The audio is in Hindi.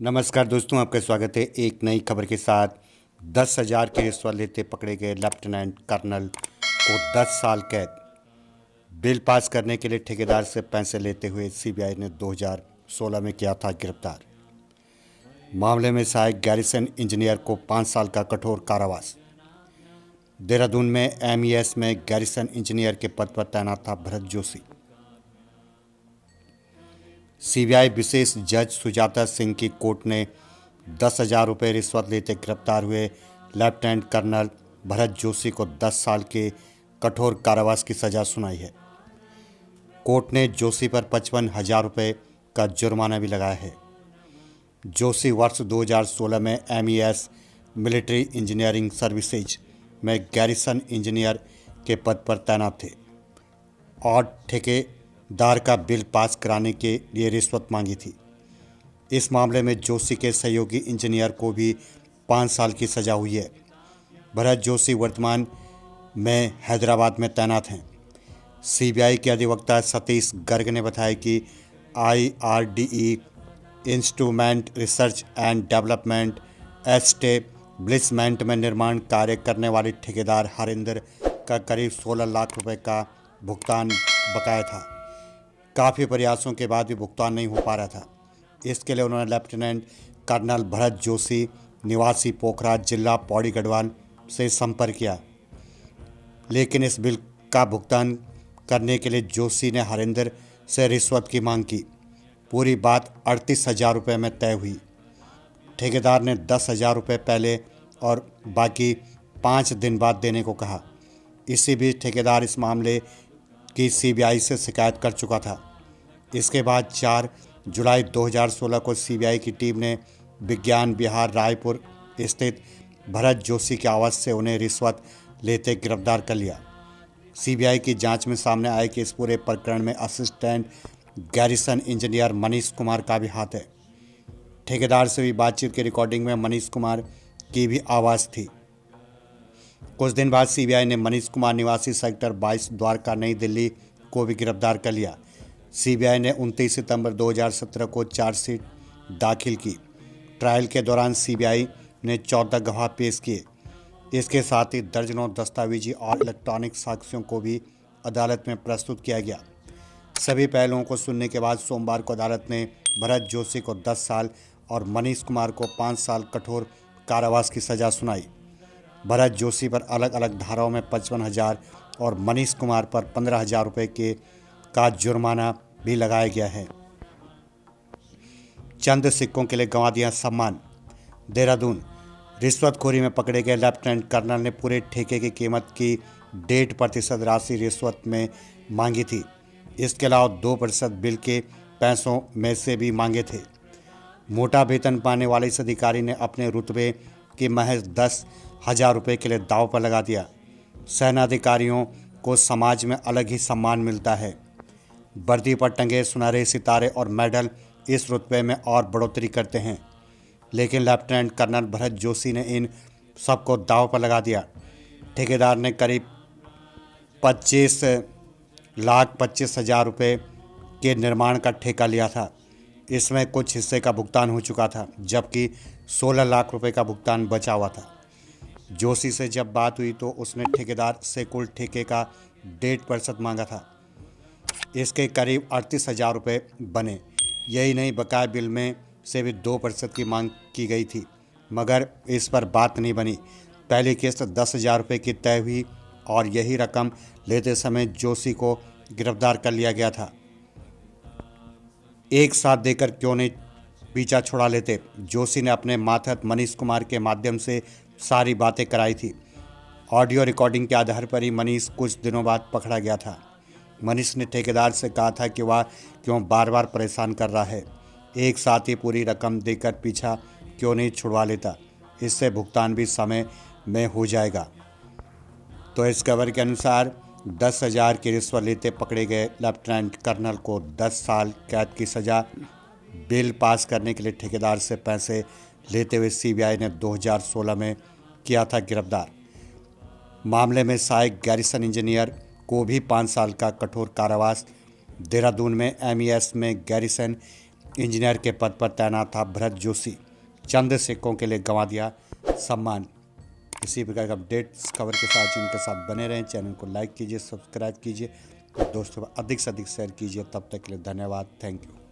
नमस्कार दोस्तों, आपका स्वागत है एक नई खबर के साथ। 10,000 की रिश्वत लेते पकड़े गए लेफ्टिनेंट कर्नल को 10 साल कैद। बिल पास करने के लिए ठेकेदार से पैसे लेते हुए सीबीआई ने 2016 में किया था गिरफ्तार। मामले में सहायक गैरिसन इंजीनियर को 5 साल का कठोर कारावास। देहरादून में एमईएस में गैरिसन इंजीनियर के पद पर तैनात था भरत जोशी। सीबीआई विशेष जज सुजाता सिंह की कोर्ट ने 10,000 रुपये रिश्वत लेते गिरफ्तार हुए लेफ्टिनेंट कर्नल भरत जोशी को 10 साल के कठोर कारावास की सज़ा सुनाई है। कोर्ट ने जोशी पर 55,000 रुपये का जुर्माना भी लगाया है। जोशी वर्ष 2016 में एमईएस मिलिट्री इंजीनियरिंग सर्विसेज में गैरिसन इंजीनियर के पद पर तैनात थे और ठेकेदार का बिल पास कराने के लिए रिश्वत मांगी थी। इस मामले में जोशी के सहयोगी इंजीनियर को भी 5 साल की सज़ा हुई है। भरत जोशी वर्तमान में हैदराबाद में तैनात हैं। सीबीआई के अधिवक्ता सतीश गर्ग ने बताया कि IRDE instrument research and development establishment में निर्माण कार्य करने वाले ठेकेदार हरिंदर का करीब 16 लाख रुपए का भुगतान बकाया था। काफ़ी प्रयासों के बाद भी भुगतान नहीं हो पा रहा था। इसके लिए उन्होंने लेफ्टिनेंट कर्नल भरत जोशी निवासी पोखरा जिला पौड़ी गढ़वाल से संपर्क किया, लेकिन इस बिल का भुगतान करने के लिए जोशी ने हरिंदर से रिश्वत की मांग की। पूरी बात 38,000 रुपये में तय हुई। ठेकेदार ने 10,000 रुपये पहले और बाकी 5 दिन बाद देने को कहा। इसी बीच ठेकेदार इस मामले की सीबीआई से शिकायत कर चुका था। इसके बाद 4 जुलाई 2016 को सीबीआई की टीम ने विज्ञान विहार रायपुर स्थित भरत जोशी के आवास से उन्हें रिश्वत लेते गिरफ्तार कर लिया। सीबीआई की जांच में सामने आया कि इस पूरे प्रकरण में assistant garrison engineer Manish Kumar का भी हाथ है। ठेकेदार से भी बातचीत की रिकॉर्डिंग में मनीष कुमार की भी आवाज़ थी। कुछ दिन बाद सीबीआई ने मनीष कुमार निवासी सेक्टर 22 द्वारका नई दिल्ली को भी गिरफ्तार कर लिया। सीबीआई ने 29 सितंबर 2017 को चार्जशीट दाखिल की। ट्रायल के दौरान सीबीआई ने 14 गवाह पेश किए। इसके साथ ही दर्जनों दस्तावेजी और इलेक्ट्रॉनिक साक्ष्यों को भी अदालत में प्रस्तुत किया गया। सभी पहलुओं को सुनने के बाद सोमवार को अदालत ने भरत जोशी को 10 साल और मनीष कुमार को 5 साल कठोर कारावास की सज़ा सुनाई। भरत जोशी पर अलग अलग धाराओं में 55,000 और मनीष कुमार पर 15,000 रुपये का जुर्माना भी लगाया गया है। चंद सिक्कों के लिए गंवा दिया सम्मान। देहरादून रिश्वतखोरी में पकड़े गए लेफ्टिनेंट कर्नल ने पूरे ठेके की कीमत की 1.5% राशि रिश्वत में मांगी थी। इसके अलावा 2% बिल के पैसों में से भी मांगे थे। मोटा वेतन पाने वाले इस अधिकारी ने अपने रुतबे की महज 10,000 रुपये के लिए दांव पर लगा दिया। सेनाधिकारियों को समाज में अलग ही सम्मान मिलता है। वर्दी पर टंगे सुनहरे सितारे और मेडल इस रुतबे में और बढ़ोतरी करते हैं, लेकिन लेफ्टिनेंट कर्नल भरत जोशी ने इन सबको दांव पर लगा दिया। ठेकेदार ने करीब 25,25,000 रुपये के निर्माण का ठेका लिया था। इसमें कुछ हिस्से का भुगतान हो चुका था, जबकि 16 लाख रुपए का भुगतान बचा हुआ था। जोशी से जब बात हुई तो उसने ठेकेदार से कुल ठेके का 1.5% मांगा था। इसके करीब 38,000 रुपये बने। यही नहीं, बकाया बिल में से भी 2% की मांग की गई थी, मगर इस पर बात नहीं बनी। पहली किस्त 10,000 रुपये की तय हुई और यही रकम लेते समय जोशी को गिरफ्तार कर लिया गया था। एक साथ देकर क्यों नहीं पीछा छुड़ा लेते। जोशी ने अपने मातहत मनीष कुमार के माध्यम से सारी बातें कराई थी। ऑडियो रिकॉर्डिंग के आधार पर ही मनीष कुछ दिनों बाद पकड़ा गया था। मनीष ने ठेकेदार से कहा था कि वह क्यों बार बार परेशान कर रहा है, एक साथ ही पूरी रकम देकर पीछा क्यों नहीं छुड़वा लेता, इससे भुगतान भी समय में हो जाएगा। तो इस खबर के अनुसार 10,000 की रिश्वत लेते पकड़े गए लेफ्टिनेंट कर्नल को 10 साल कैद की सज़ा। बिल पास करने के लिए ठेकेदार से पैसे लेते हुए सीबीआई ने 2016 में किया था गिरफ्तार। मामले में सहायक गैरिसन इंजीनियर को भी 5 साल का कठोर कारावास। देहरादून में एमईएस में गैरिसन इंजीनियर के पद पर तैनात था भरत जोशी, चंद सिक्कों के लिए गंवा दिया सम्मान। इसी प्रकार के अपडेट्स खबर के साथ इनके साथ बने रहें। चैनल को लाइक कीजिए, सब्सक्राइब कीजिए और दोस्तों को अधिक से अधिक शेयर कीजिए। तब तक के लिए धन्यवाद। Thank you.